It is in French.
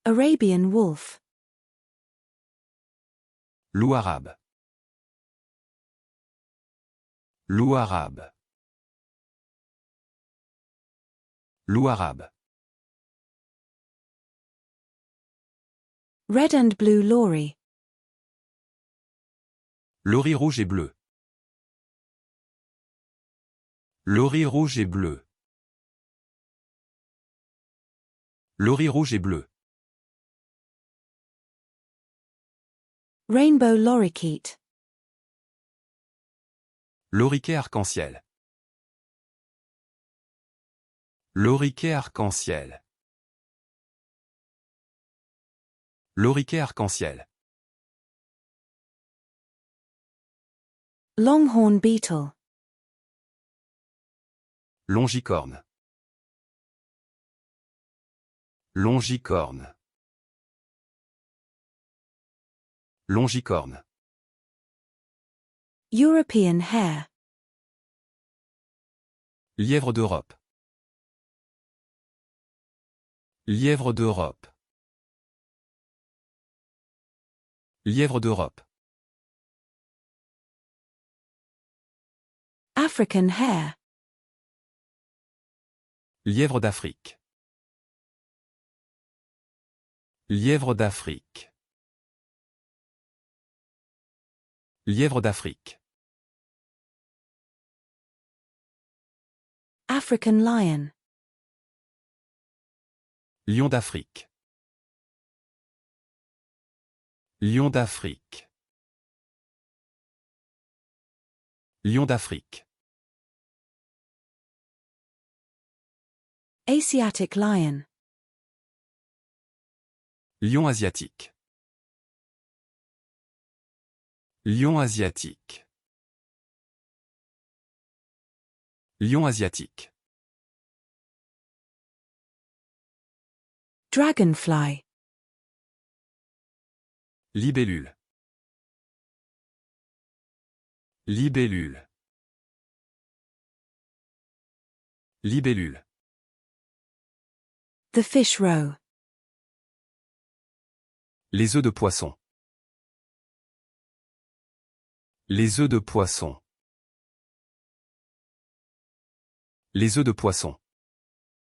Arabian wolf. Loup arabe. Loup arabe. Loup arabe. Red and blue lory. Lory rouge et bleu. Lory rouge et bleu. Lory rouge et bleu. Rainbow lorikeet. Loriquet arc-en-ciel. Loriquet arc-en-ciel. Loriquet arc-en-ciel. Longhorn beetle. Longicorne. Longicorne. Longicorne. European hare. Lièvre d'Europe. Lièvre d'Europe. Lièvre d'Europe. African hare. Lièvre d'Afrique. Lièvre d'Afrique. Lièvre d'Afrique. African lion. Lion d'Afrique. Lion d'Afrique. Lion d'Afrique. Asiatic lion. Lion asiatique. Lion asiatique. Lion asiatique. Dragonfly. Libellule. Libellule. Libellule. The fish roe. Les œufs de poisson. Les œufs de poisson. Les œufs de poisson.